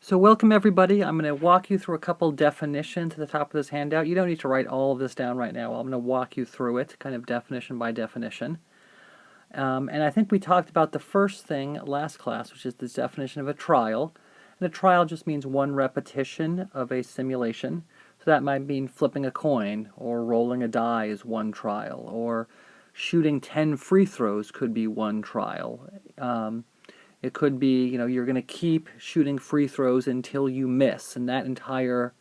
So welcome everybody. I'm going to walk you through a couple definitions at the top of this handout. You don't need to write all of this down right now. I'm going to walk you through it, kind of definition by definition. And I think we talked about the first thing last class, which is this definition of a trial. And a trial just means one repetition of a simulation. So that might mean flipping a coin, or rolling a die is one trial, or shooting 10 free throws could be one trial. It could be, you're going to keep shooting free throws until you miss, and that entire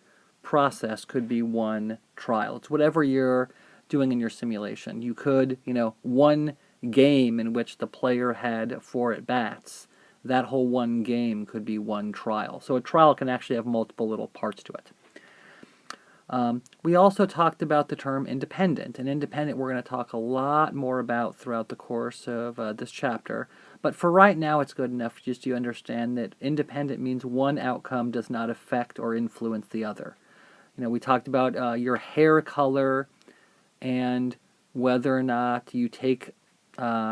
process could be one trial. It's whatever you're doing in your simulation. You could, one game in which the player had 4 at-bats, that whole one game could be one trial. So a trial can actually have multiple little parts to it. We also talked about the term independent, and independent we're going to talk a lot more about throughout the course of this chapter. But for right now, it's good enough just to understand that independent means one outcome does not affect or influence the other. We talked about your hair color and whether or not you take AP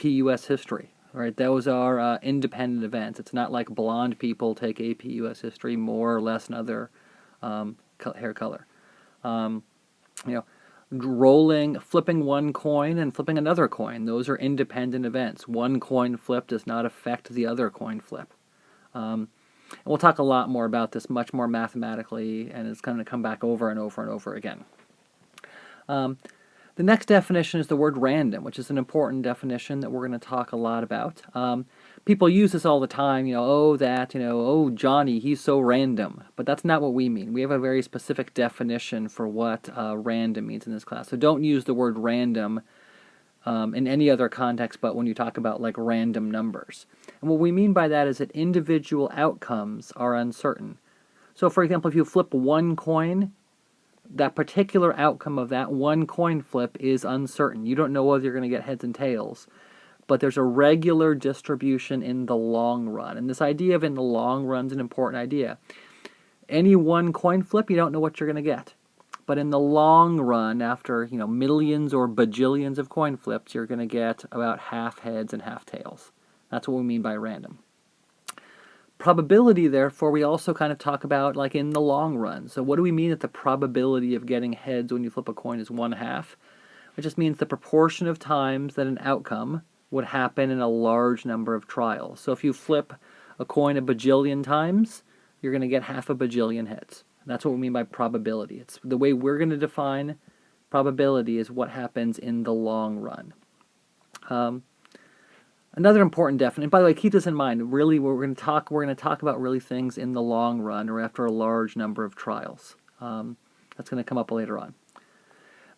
US History. Right, those are independent events. It's not like blonde people take AP US History more or less than other hair color. Flipping one coin and flipping another coin, those are independent events. One coin flip does not affect the other coin flip. And we'll talk a lot more about this, much more mathematically, and it's going to come back over and over and over again. The next definition is the word random, which is an important definition that we're going to talk a lot about. People use this all the time, oh, Johnny, he's so random. But that's not what we mean. We have a very specific definition for what random means in this class. So don't use the word random in any other context but when you talk about like random numbers. And what we mean by that is that individual outcomes are uncertain. So for example, if you flip one coin, that particular outcome of that one coin flip is uncertain. You don't know whether you're going to get heads and tails, but there's a regular distribution in the long run. And this idea of in the long run is an important idea. Any one coin flip, you don't know what you're going to get. But in the long run, after millions or bajillions of coin flips, you're going to get about half heads and half tails. That's what we mean by random. Probability, therefore, we also kind of talk about like in the long run. So what do we mean that the probability of getting heads when you flip a coin is 1/2? It just means the proportion of times that an outcome would happen in a large number of trials. So if you flip a coin a bajillion times, you're going to get half a bajillion heads. That's what we mean by probability. It's the way we're going to define probability is what happens in the long run. Another important definition, by the way, keep this in mind, really we're going to talk about really things in the long run or after a large number of trials. That's going to come up later on.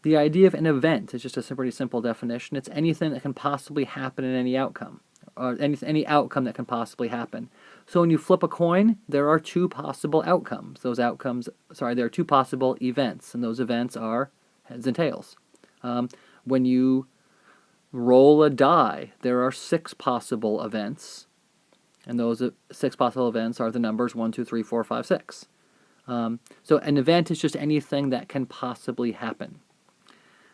The idea of an event is just a pretty simple definition. It's anything that can possibly happen in any outcome, or any outcome that can possibly happen. So when you flip a coin, there are 2 possible outcomes. There are 2 possible events, and those events are heads and tails. When you roll a die, there are 6 possible events, and those 6 possible events are the numbers 1, 2, 3, 4, 5, 6. So an event is just anything that can possibly happen.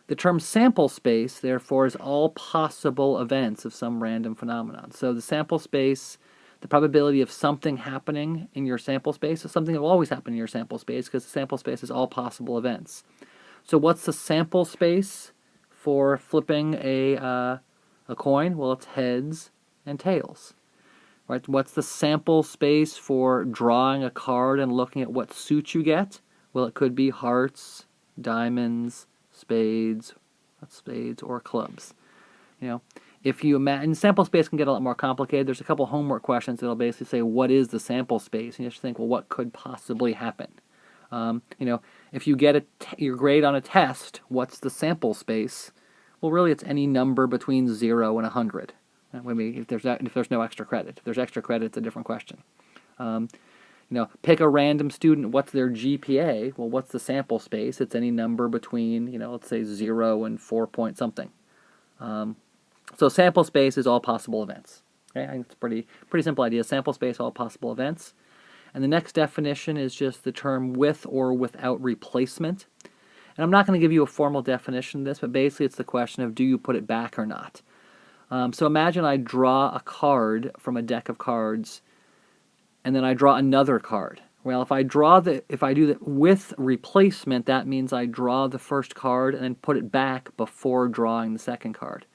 The term sample space, therefore, is all possible events of some random phenomenon. So the sample space, the probability of something happening in your sample space is something that will always happen in your sample space because the sample space is all possible events. So what's the sample space for flipping a coin? Well, it's heads and tails. Right? What's the sample space for drawing a card and looking at what suit you get? Well, it could be hearts, diamonds, spades, or clubs. If you imagine, sample space can get a lot more complicated. There's a couple homework questions that'll basically say, what is the sample space? And you have to think, well, what could possibly happen? If you get your grade on a test, what's the sample space? Well, really, it's any number between 0 and 100. If there's no extra credit. If there's extra credit, it's a different question. Pick a random student, what's their GPA? Well, what's the sample space? It's any number between, let's say 0 and 4 point something. So sample space is all possible events. Okay, I think it's a pretty simple idea. Sample space, all possible events. And the next definition is just the term with or without replacement. And I'm not going to give you a formal definition of this, but basically it's the question of do you put it back or not. So imagine I draw a card from a deck of cards, and then I draw another card. Well, if I do that with replacement, that means I draw the first card and then put it back before drawing the second card.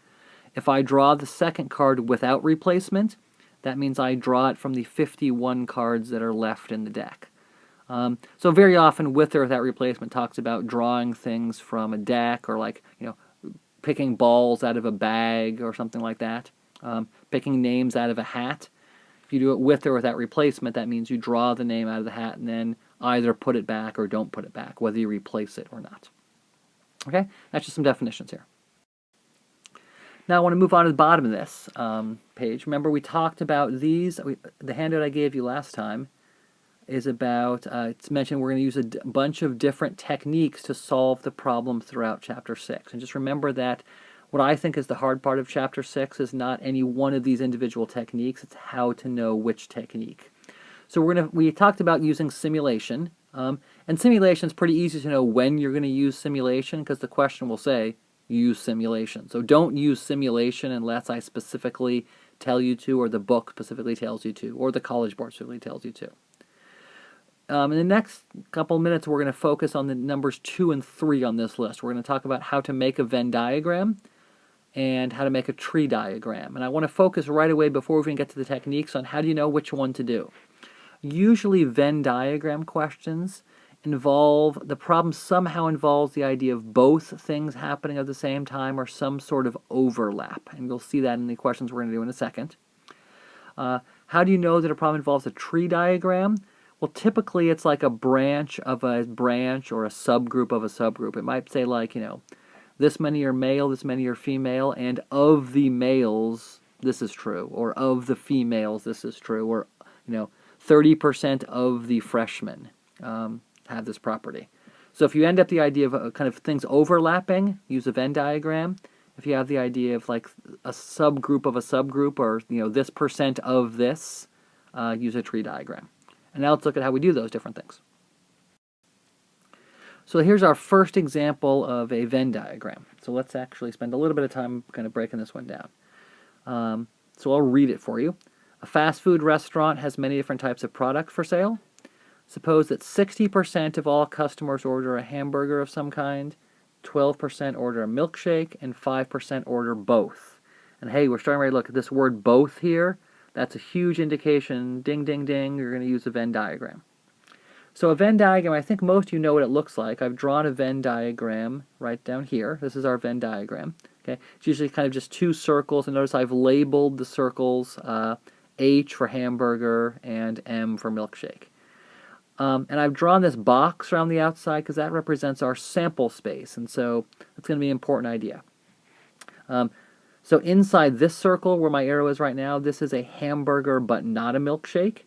If I draw the second card without replacement, that means I draw it from the 51 cards that are left in the deck. So very often, with or without replacement, talks about drawing things from a deck, or like, picking balls out of a bag or something like that. Picking names out of a hat. If you do it with or without replacement, that means you draw the name out of the hat and then either put it back or don't put it back, whether you replace it or not. Okay, that's just some definitions here. Now I want to move on to the bottom of this page. Remember, we talked about these. The handout I gave you last time is about, it's mentioned we're going to use a bunch of different techniques to solve the problem throughout Chapter 6. And just remember that what I think is the hard part of Chapter 6 is not any one of these individual techniques, it's how to know which technique. So we talked about using simulation, and simulation is pretty easy to know when you're going to use simulation, because the question will say, use simulation. So don't use simulation unless I specifically tell you to, or the book specifically tells you to, or the College Board specifically tells you to. In the next couple minutes, we're going to focus on the numbers 2 and 3 on this list. We're going to talk about how to make a Venn diagram and how to make a tree diagram. And I want to focus right away, before we even get to the techniques, on how do you know which one to do. Usually Venn diagram questions the problem somehow involves the idea of both things happening at the same time, or some sort of overlap. And you'll see that in the questions we're going to do in a second. How do you know that a problem involves a tree diagram? Well, typically it's like a branch of a branch, or a subgroup of a subgroup. It might say, like, this many are male, this many are female, and of the males, this is true, or of the females, this is true, or 30% of the freshmen have this property. So if you end up the idea of kind of things overlapping, use a Venn diagram. If you have the idea of like a subgroup of a subgroup, or this percent of this, use a tree diagram. And now let's look at how we do those different things. So here's our first example of a Venn diagram. So let's actually spend a little bit of time kind of breaking this one down. So I'll read it for you. A fast food restaurant has many different types of products for sale. Suppose that 60% of all customers order a hamburger of some kind, 12% order a milkshake, and 5% order both. And hey, we're starting to look at this word both here. That's a huge indication. Ding, ding, ding. You're going to use a Venn diagram. So a Venn diagram, I think most of you know what it looks like. I've drawn a Venn diagram right down here. This is our Venn diagram. Okay, it's usually kind of just two circles, and notice I've labeled the circles H for hamburger and M for milkshake. And I've drawn this box around the outside because that represents our sample space, and so that's going to be an important idea. So inside this circle where my arrow is right now, this is a hamburger but not a milkshake.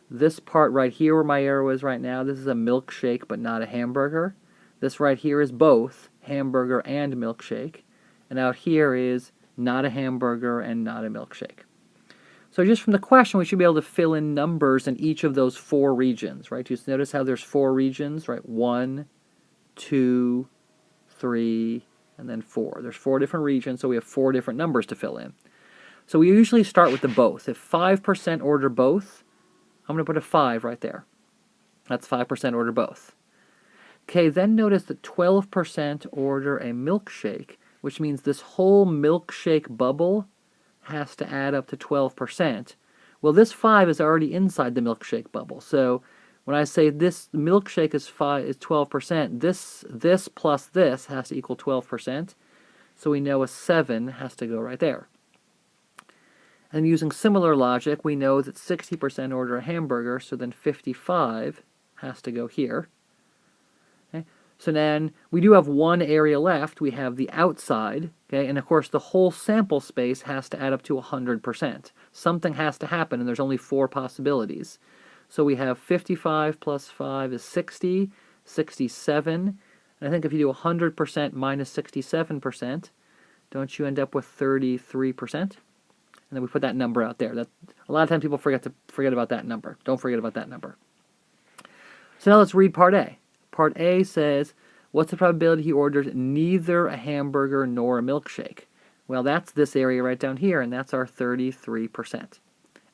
This part right here where my arrow is right now, this is a milkshake but not a hamburger. This right here is both hamburger and milkshake. And out here is not a hamburger and not a milkshake. So just from the question, we should be able to fill in numbers in each of those 4 regions, right? Just notice how there's 4 regions, right? 1, 2, 3, and then 4. There's 4 different regions, so we have 4 different numbers to fill in. So we usually start with the both. If 5% order both, I'm going to put a 5 right there. That's 5% order both. Okay, then notice that 12% order a milkshake, which means this whole milkshake bubble has to add up to 12%. Well, this 5 is already inside the milkshake bubble. So when I say this milkshake is 12%, this plus this has to equal 12%. So we know a 7 has to go right there. And using similar logic, we know that 60% order a hamburger, so then 55 has to go here. Okay? So then we do have one area left. We have the outside, okay? And of course the whole sample space has to add up to 100%. Something has to happen, and there's only 4 possibilities. So we have 55 plus 5 is 60, 67. And I think if you do 100% minus 67%, don't you end up with 33%? And then we put that number out there. That a lot of times people forget about that number. Don't forget about that number. So now let's read part A. Part A says, what's the probability he orders neither a hamburger nor a milkshake? Well, that's this area right down here, and that's our 33%.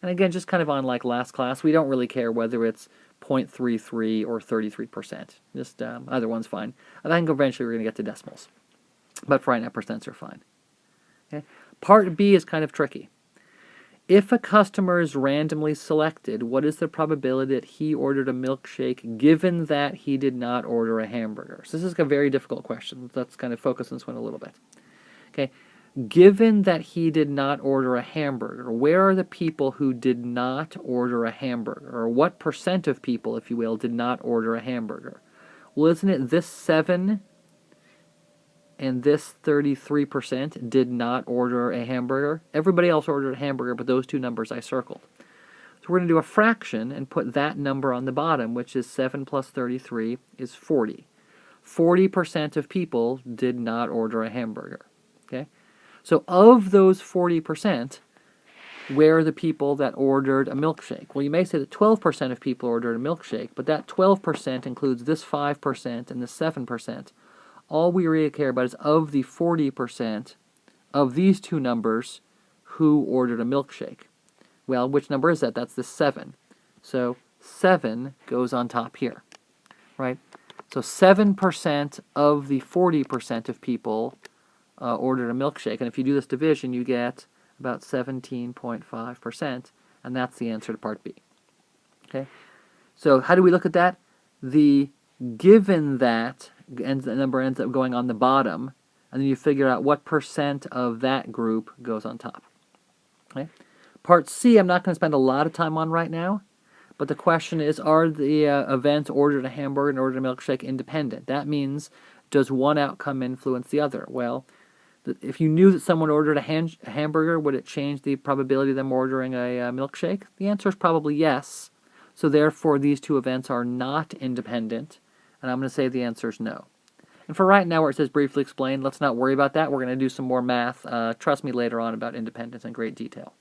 And again, just kind of on like last class, we don't really care whether it's 0.33 or 33%. Just either one's fine. I think eventually we're going to get to decimals. But for right now, percents are fine. Okay? Part B is kind of tricky. If a customer is randomly selected, what is the probability that he ordered a milkshake given that he did not order a hamburger? So this is a very difficult question. Let's kind of focus on this one a little bit. Okay, given that he did not order a hamburger, where are the people who did not order a hamburger? Or what percent of people, if you will, did not order a hamburger? Well, isn't it this 7 and this 33% did not order a hamburger? Everybody else ordered a hamburger, but those two numbers I circled. So we're going to do a fraction and put that number on the bottom, which is 7 plus 33 is 40. 40% of people did not order a hamburger. Okay? So of those 40%, where are the people that ordered a milkshake? Well, you may say that 12% of people ordered a milkshake, but that 12% includes this 5% and this 7%. All we really care about is of the 40% of these two numbers who ordered a milkshake. Well, which number is that? That's the 7. So 7 goes on top here, right? So 7% of the 40% of people ordered a milkshake. And if you do this division, you get about 17.5%, and that's the answer to part B. Okay? So how do we look at that? The given that the number ends up going on the bottom, and then you figure out what percent of that group goes on top. Okay? Part C, I'm not going to spend a lot of time on right now, but the question is, are the events ordered a hamburger and ordered a milkshake independent? That means, does one outcome influence the other? Well, if you knew that someone ordered a hamburger, would it change the probability of them ordering a milkshake? The answer is probably yes. So therefore, these two events are not independent, and I'm going to say the answer is no. And for right now, where it says briefly explained, let's not worry about that. We're going to do some more math. Trust me later on about independence in great detail.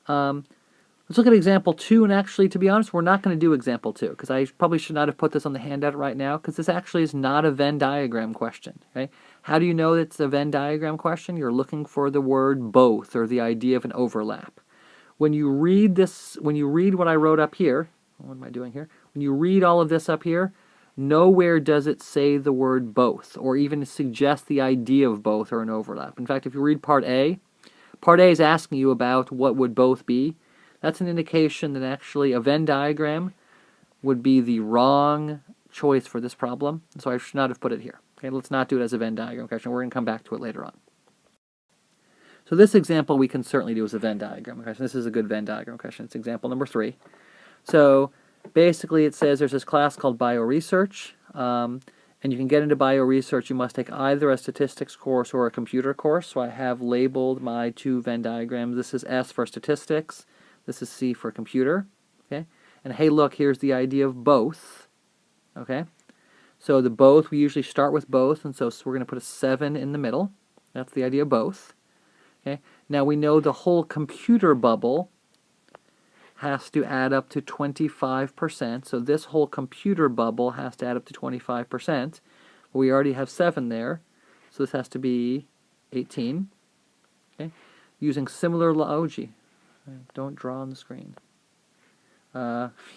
Let's look at example 2, and actually, to be honest, we're not going to do example 2, because I probably should not have put this on the handout right now, because this actually is not a Venn diagram question. Okay? How do you know it's a Venn diagram question? You're looking for the word both, or the idea of an overlap. When you read this, when you read what I wrote up here, what am I doing here? When you read all of this up here, nowhere does it say the word both, or even suggest the idea of both or an overlap. In fact, if you read part A is asking you about what would both be. That's an indication that actually a Venn diagram would be the wrong choice for this problem, so I should not have put it here. Okay, let's not do it as a Venn diagram question. We're going to come back to it later on. So this example we can certainly do as a Venn diagram question. This is a good Venn diagram question. It's example number 3. So basically it says there's this class called bioresearch, and you can get into bioresearch. You must take either a statistics course or a computer course. So I have labeled my 2 Venn diagrams. This is S for statistics. This is C for computer. Okay, and hey, look, here's the idea of both. Okay, so the both, we usually start with both, and so we're going to put a 7 in the middle. That's the idea of both. Okay, now we know the whole computer bubble has to add up to 25%. So this whole computer bubble has to add up to 25%. We already have 7 there, so this has to be 18. Okay, using similar don't draw on the screen.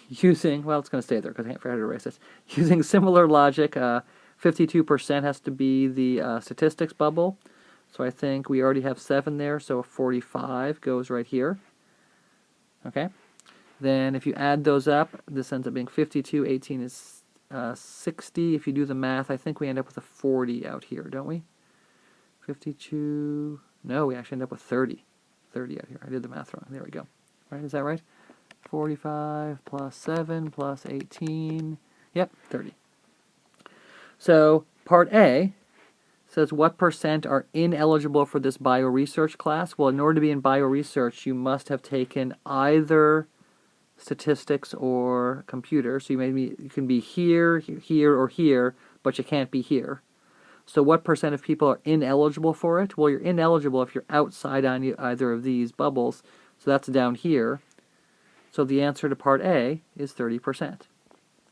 Using, well, it's going to stay there because I can't forget to erase this. Using similar logic, 52% has to be the statistics bubble. So I think we already have 7 there, so 45 goes right here. Okay. Then if you add those up, this ends up being 52, 18 is 60. If you do the math, I think we end up with a 40 out here, don't we? 52, no, we actually end up with 30. 30 out here. I did the math wrong. There we go. Right, is that right? 45 plus 7 plus 18. Yep, 30. So part A says what percent are ineligible for this bioresearch class? Well, in order to be in bioresearch, you must have taken either statistics or computer. So you can be here, here, or here, but you can't be here. So what percent of people are ineligible for it? Well, you're ineligible if you're outside on either of these bubbles. So that's down here. So the answer to part A is 30%.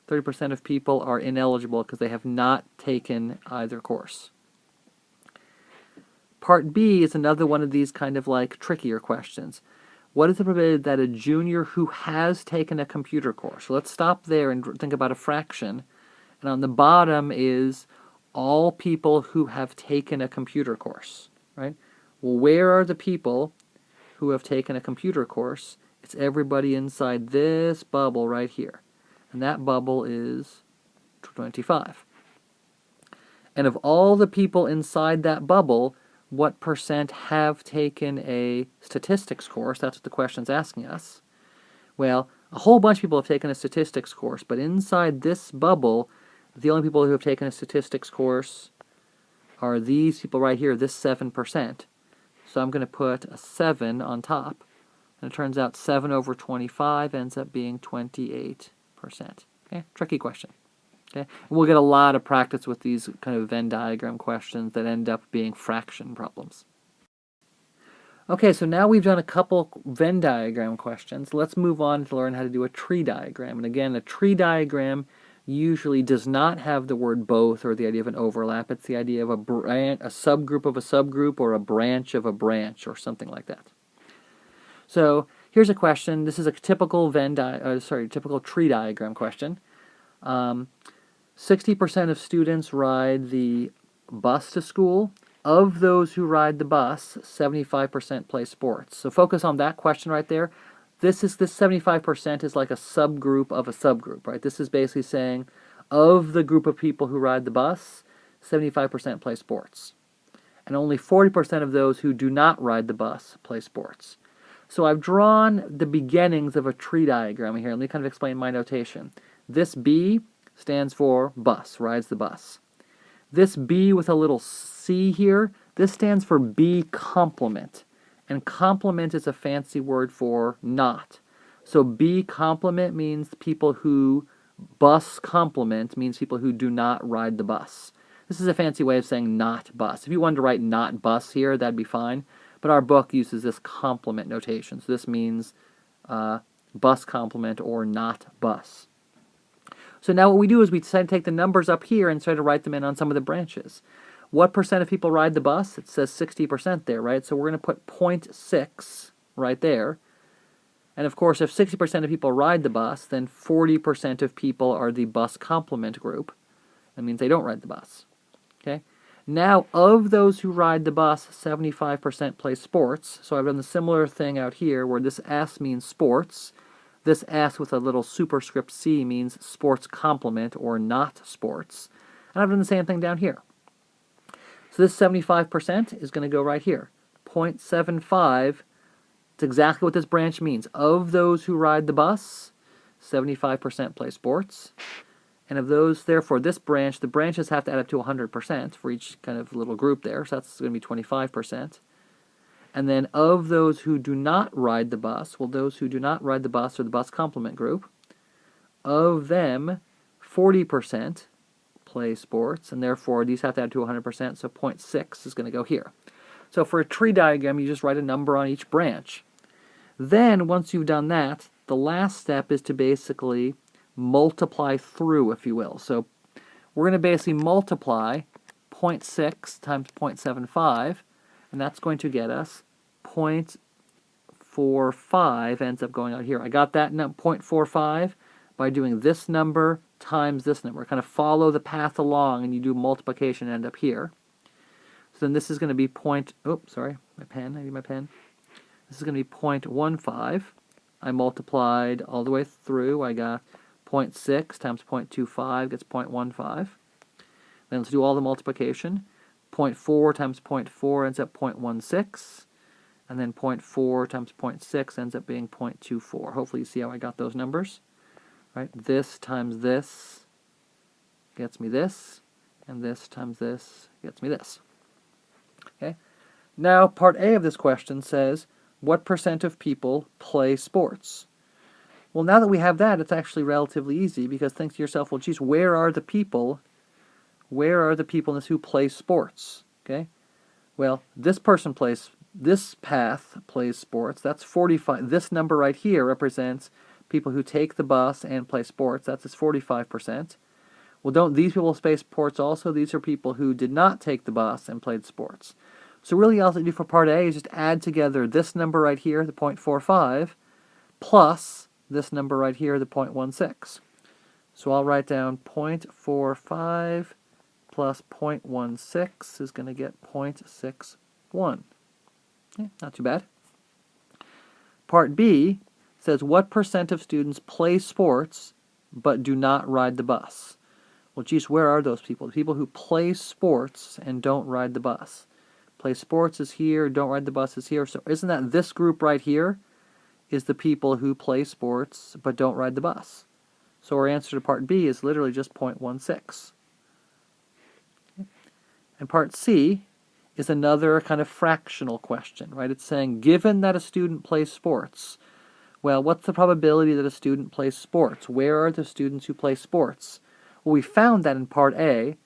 30% of people are ineligible because they have not taken either course. Part B is another one of these kind of like trickier questions. What is the probability that a junior who has taken a computer course? So let's stop there and think about a fraction. And on the bottom is all people who have taken a computer course, right? Well, where are the people who have taken a computer course? It's everybody inside this bubble right here. And that bubble is 25. And of all the people inside that bubble, what percent have taken a statistics course? That's what the question's asking us. Well, a whole bunch of people have taken a statistics course, but inside this bubble, the only people who have taken a statistics course are these people right here, this 7%. So I'm going to put a 7 on top. And it turns out 7 over 25 ends up being 28%. Okay, tricky question. Okay, we'll get a lot of practice with these kind of Venn diagram questions that end up being fraction problems. Okay, so now we've done a couple Venn diagram questions. Let's move on to learn how to do a tree diagram. And again, a tree diagram usually does not have the word both or the idea of an overlap. It's the idea of a subgroup of a subgroup or a branch of a branch or something like that. So here's a question. This is a typical typical tree diagram question. 60% of students ride the bus to school. Of those who ride the bus, 75% play sports. So focus on that question right there. This 75% is like a subgroup of a subgroup, right? This is basically saying of the group of people who ride the bus, 75% play sports. And only 40% of those who do not ride the bus play sports. So I've drawn the beginnings of a tree diagram here. Let me kind of explain my notation. This B stands for bus, rides the bus. This B with a little C here, this stands for B complement. And complement is a fancy word for not. So B complement means people who, bus complement means people who do not ride the bus. This is a fancy way of saying not bus. If you wanted to write not bus here, that'd be fine. But our book uses this complement notation. So this means bus complement or not bus. So now what we do is we decide to take the numbers up here and try to write them in on some of the branches. What percent of people ride the bus? It says 60% there, right? So we're going to put 0.6 right there. And of course, if 60% of people ride the bus, then 40% of people are the bus complement group. That means they don't ride the bus. Okay? Now, of those who ride the bus, 75% play sports. So I've done the similar thing out here where this S means sports. This S with a little superscript C means sports complement or not sports. And I've done the same thing down here. So this 75% is going to go right here. 0.75, it's exactly what this branch means. Of those who ride the bus, 75% play sports. And of those, therefore, this branch, the branches have to add up to 100% for each kind of little group there. So that's going to be 25%. And then of those who do not ride the bus, well, those who do not ride the bus are the bus complement group. Of them, 40% play sports, and therefore these have to add to 100%, so 0.6 is going to go here. So for a tree diagram, you just write a number on each branch. Then, once you've done that, the last step is to basically multiply through, if you will. So we're going to basically multiply 0.6 times 0.75, and that's going to get us 0.45 ends up going out here. I got that 0.45 by doing this number times this number. Kind of follow the path along, and you do multiplication and end up here. So then this is going to be I need my pen. This is going to be 0.15. I multiplied all the way through. I got 0.6 times 0.25 gets 0.15. Then let's do all the multiplication. 0.4 times 0.4 ends up 0.16. And then 0.4 times 0.6 ends up being 0.24. Hopefully you see how I got those numbers. Right? This times this gets me this. And this times this gets me this. Okay? Now, part A of this question says, what percent of people play sports? Well, now that we have that, it's actually relatively easy, because think to yourself, well, geez, where are the people in this who play sports? Okay? Well, this path plays sports. That's 45. This number right here represents people who take the bus and play sports. That's 45%. Well, don't these people play sports also? These are people who did not take the bus and played sports. So really all I do for part A is just add together this number right here, the 0.45, plus this number right here, the 0.16. So I'll write down 0.45 plus 0.16 is going to get 0.61. Okay, not too bad. Part B says, what percent of students play sports but do not ride the bus? Well, geez, where are those people? The people who play sports and don't ride the bus. Play sports is here, don't ride the bus is here. So isn't that this group right here is the people who play sports but don't ride the bus? So our answer to part B is literally just 0.16. And part C is another kind of fractional question, right? It's saying, given that a student plays sports, well, what's the probability that a student plays sports? Where are the students who play sports? Well, we found that in part A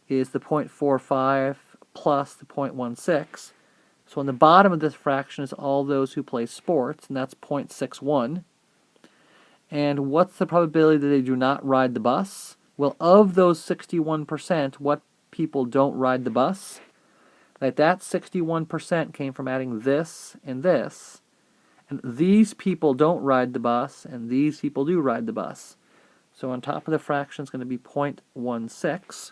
is the 0.45 plus the 0.16. So on the bottom of this fraction is all those who play sports, and that's 0.61. And what's the probability that they do not ride the bus? Well, of those 61%, what people don't ride the bus? Like that 61% came from adding this and this. And these people don't ride the bus, and these people do ride the bus. So on top of the fraction is going to be 0.16.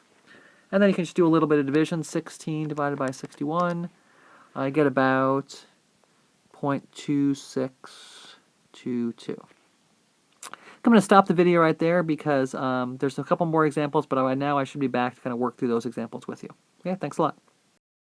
And then you can just do a little bit of division. 16 divided by 61. I get about 0.2622. I'm going to stop the video right there because there's a couple more examples, but now I should be back to kind of work through those examples with you. Okay, thanks a lot.